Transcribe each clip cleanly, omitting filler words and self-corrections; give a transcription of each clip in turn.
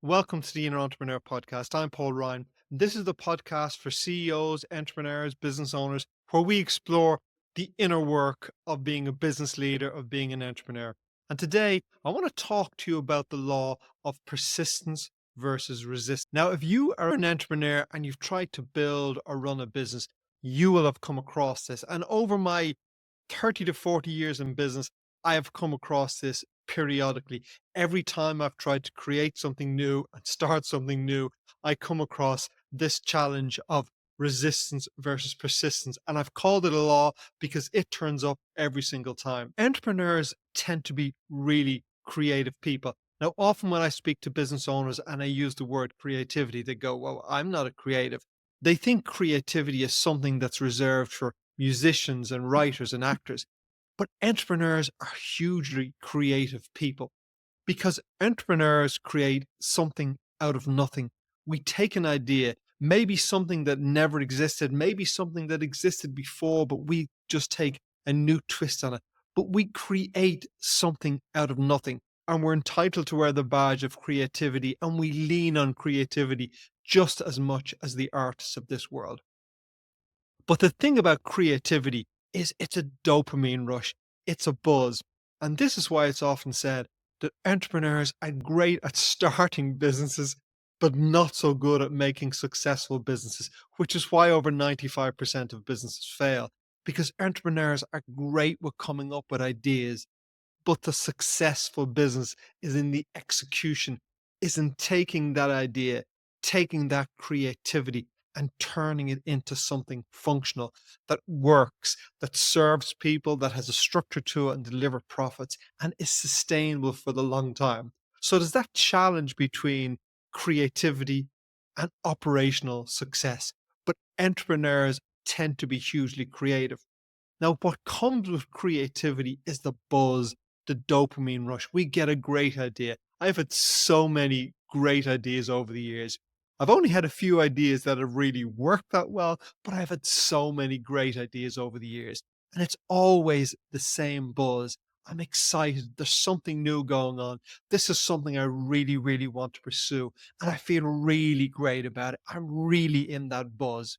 Welcome to the Inner Entrepreneur Podcast. I'm Paul Ryan. This is the podcast for CEOs, entrepreneurs, business owners, where we explore the inner work of being a business leader, of being an entrepreneur. And today, I want to talk to you about the law of persistence versus resistance. Now, if you are an entrepreneur and you've tried to build or run a business, you will have come across this. And over my 30 to 40 years in business, I have come across this periodically. Every time I've tried to create something new and start something new, I come across this challenge of resistance versus persistence. And I've called it a law because it turns up every single time. Entrepreneurs tend to be really creative people. Now, often when I speak to business owners and I use the word creativity, they go, "Well, I'm not a creative." They think creativity is something that's reserved for musicians and writers and actors. But entrepreneurs are hugely creative people because entrepreneurs create something out of nothing. We take an idea, maybe something that never existed, maybe something that existed before, but we just take a new twist on it. But we create something out of nothing. And we're entitled to wear the badge of creativity, and we lean on creativity just as much as the artists of this world. But the thing about creativity is it's a dopamine rush. It's a buzz. And this is why it's often said that entrepreneurs are great at starting businesses, but not so good at making successful businesses, which is why over 95% of businesses fail. Because entrepreneurs are great with coming up with ideas, but the successful business is in the execution, is in taking that idea, taking that creativity and turning it into something functional that works, that serves people, that has a structure to it and deliver profits and is sustainable for the long time. So there's that challenge between creativity and operational success. But entrepreneurs tend to be hugely creative. Now, what comes with creativity is the buzz, the dopamine rush. We get a great idea. I've had so many great ideas over the years. I've only had a few ideas that have really worked that well, but I've had so many great ideas over the years. And it's always the same buzz. I'm excited. There's something new going on. This is something I really, really want to pursue. And I feel really great about it. I'm really in that buzz.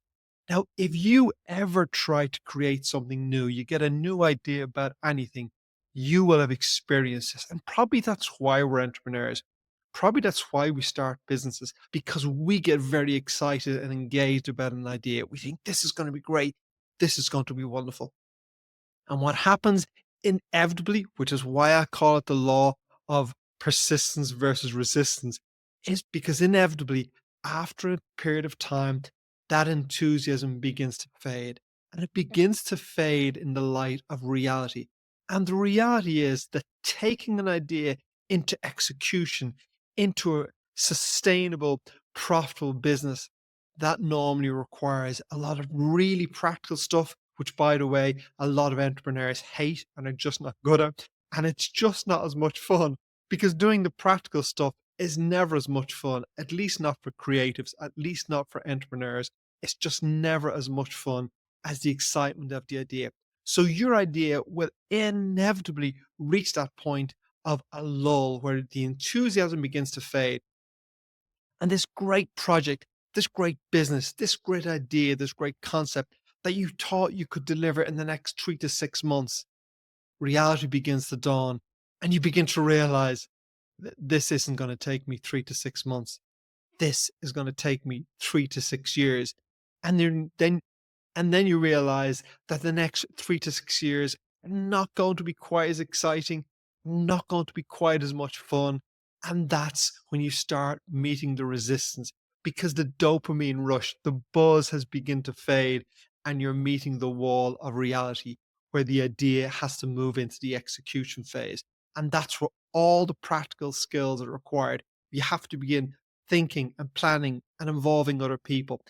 Now, if you ever try to create something new, you get a new idea about anything, you will have experienced this. And probably that's why we're entrepreneurs. Probably that's why we start businesses, because we get very excited and engaged about an idea. We think this is going to be great. This is going to be wonderful. And what happens inevitably, which is why I call it the law of persistence versus resistance, is because inevitably, after a period of time, that enthusiasm begins to fade. And it begins to fade in the light of reality. And the reality is that taking an idea into execution, into a sustainable, profitable business, that normally requires a lot of really practical stuff, which, by the way, a lot of entrepreneurs hate and are just not good at. And it's just not as much fun because doing the practical stuff is never as much fun, at least not for creatives, at least not for entrepreneurs. It's just never as much fun as the excitement of the idea. So your idea will inevitably reach that point of a lull where the enthusiasm begins to fade. And this great project, this great business, this great idea, this great concept that you thought you could deliver in the next 3 to 6 months, reality begins to dawn and you begin to realize that this isn't going to take me 3 to 6 months. This is going to take me 3 to 6 years. And then you realize that the next 3 to 6 years are not going to be quite as exciting, not going to be quite as much fun. And that's when you start meeting the resistance because the dopamine rush, the buzz has begun to fade, and you're meeting the wall of reality where the idea has to move into the execution phase. And that's where all the practical skills are required. You have to begin thinking and planning and involving other people.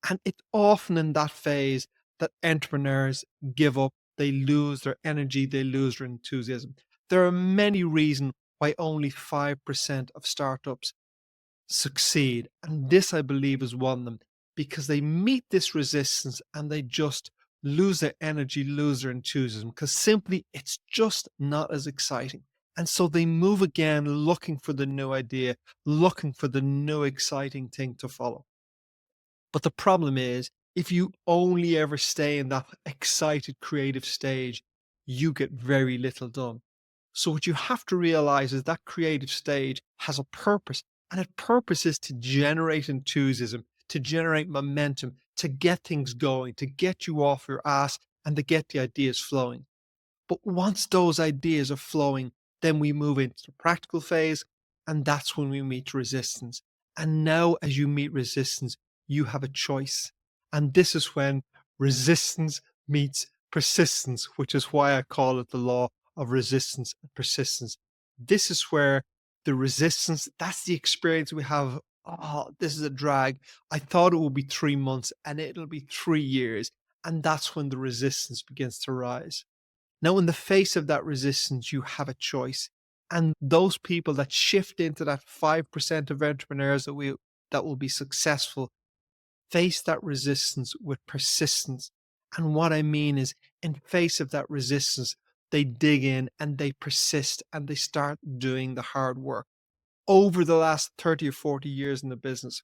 And it's often in that phase that entrepreneurs give up, they lose their energy, they lose their enthusiasm. There are many reasons why only 5% of startups succeed. And this, I believe, is one of them because they meet this resistance and they just lose their energy, lose their enthusiasm because simply it's just not as exciting. And so they move again, looking for the new idea, looking for the new exciting thing to follow. But the problem is, if you only ever stay in that excited creative stage, you get very little done. So what you have to realize is that creative stage has a purpose, and that purpose is to generate enthusiasm, to generate momentum, to get things going, to get you off your ass and to get the ideas flowing. But once those ideas are flowing, then we move into the practical phase, and that's when we meet resistance. And now, as you meet resistance, you have a choice. And this is when resistance meets persistence, which is why I call it the law of resistance and persistence. This is where the resistance, that's the experience we have. Oh, this is a drag. I thought it would be 3 months and it'll be 3 years. And that's when the resistance begins to rise. Now, in the face of that resistance, you have a choice. And those people that shift into that 5% of entrepreneurs that will be successful face that resistance with persistence. And what I mean is, in face of that resistance, they dig in and they persist and they start doing the hard work. Over the last 30 or 40 years in the business,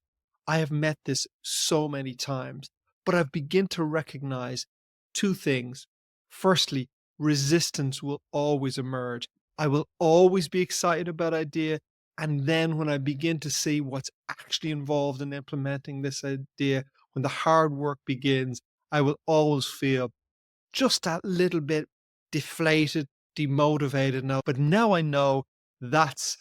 I have met this so many times, but I've begun to recognize two things. Firstly, resistance will always emerge. I will always be excited about idea. And then when I begin to see what's actually involved in implementing this idea, when the hard work begins, I will always feel just that little bit deflated, demotivated now. But now I know that's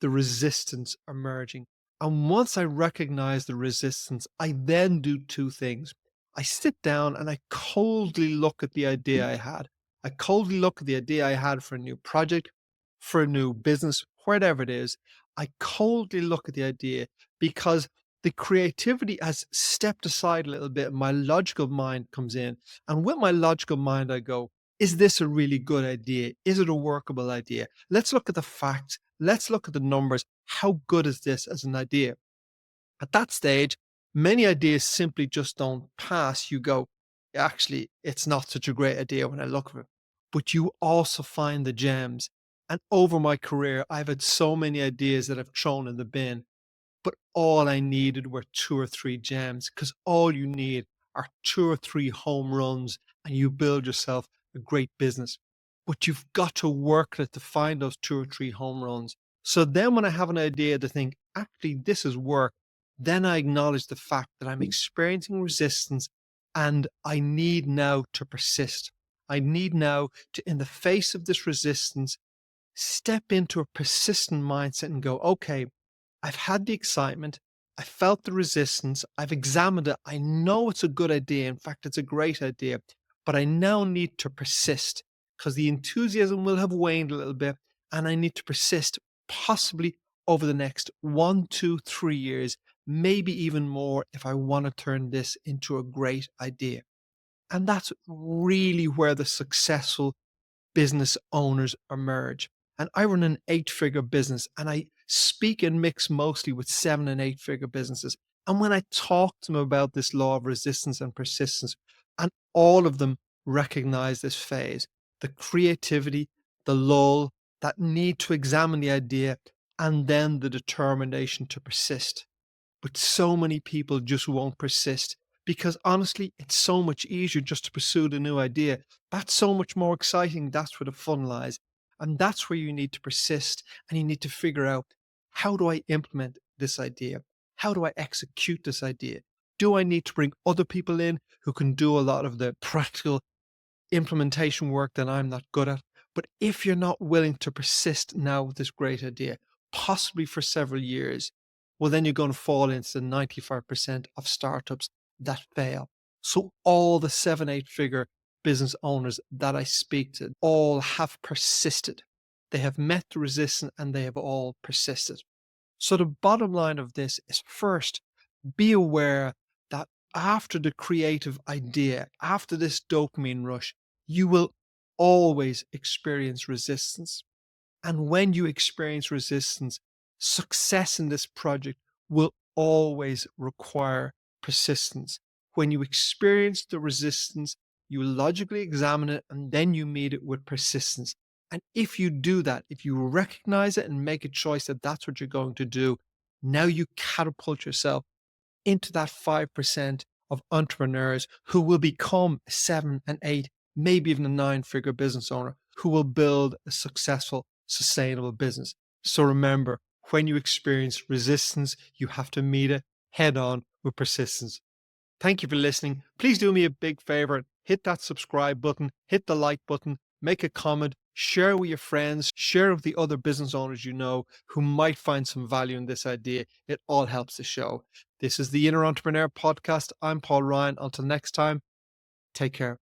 the resistance emerging. And once I recognize the resistance, I then do two things. I sit down and I coldly look at the idea I had. I coldly look at the idea I had for a new project, for a new business, whatever it is. I coldly look at the idea because the creativity has stepped aside a little bit and my logical mind comes in. And with my logical mind, I go, is this a really good idea? Is it a workable idea? Let's look at the facts. Let's look at the numbers. How good is this as an idea? At that stage, many ideas simply just don't pass. You go, actually, it's not such a great idea when I look at it. But you also find the gems. And over my career, I've had so many ideas that I've thrown in the bin, but all I needed were two or three gems because all you need are two or three home runs and you build yourself a great business. But you've got to work at it to find those two or three home runs. So then when I have an idea to think, actually, this is work, then I acknowledge the fact that I'm experiencing resistance and I need now to persist. I need now to, in the face of this resistance, step into a persistent mindset and go, okay, I've had the excitement. I felt the resistance. I've examined it. I know it's a good idea. In fact, it's a great idea, but I now need to persist because the enthusiasm will have waned a little bit and I need to persist possibly over the next 1, 2, 3 years, maybe even more if I want to turn this into a great idea. And that's really where the successful business owners emerge. And I run an 8-figure business and I speak and mix mostly with 7 and 8-figure businesses. And when I talk to them about this law of resistance and persistence, and all of them recognize this phase, the creativity, the lull, that need to examine the idea, and then the determination to persist. But so many people just won't persist because honestly, it's so much easier just to pursue the new idea. That's so much more exciting. That's where the fun lies. And that's where you need to persist and you need to figure out, how do I implement this idea? How do I execute this idea? Do I need to bring other people in who can do a lot of the practical implementation work that I'm not good at? But if you're not willing to persist now with this great idea, possibly for several years, well, then you're going to fall into the 95% of startups that fail. So all the 7, 8-figure business owners that I speak to all have persisted. They have met the resistance and they have all persisted. So the bottom line of this is, first, be aware that after the creative idea, after this dopamine rush, you will always experience resistance. And when you experience resistance, success in this project will always require persistence. When you experience the resistance, you logically examine it and then you meet it with persistence. And if you do that, if you recognize it and make a choice that that's what you're going to do, now you catapult yourself into that 5% of entrepreneurs who will become a 7 and 8, maybe even a 9-figure business owner who will build a successful, sustainable business. So remember, when you experience resistance, you have to meet it head on with persistence. Thank you for listening. Please do me a big favor. Hit that subscribe button, hit the like button, make a comment, share with your friends, share with the other business owners you know who might find some value in this idea. It all helps the show. This is the Inner Entrepreneur Podcast. I'm Paul Ryan. Until next time, take care.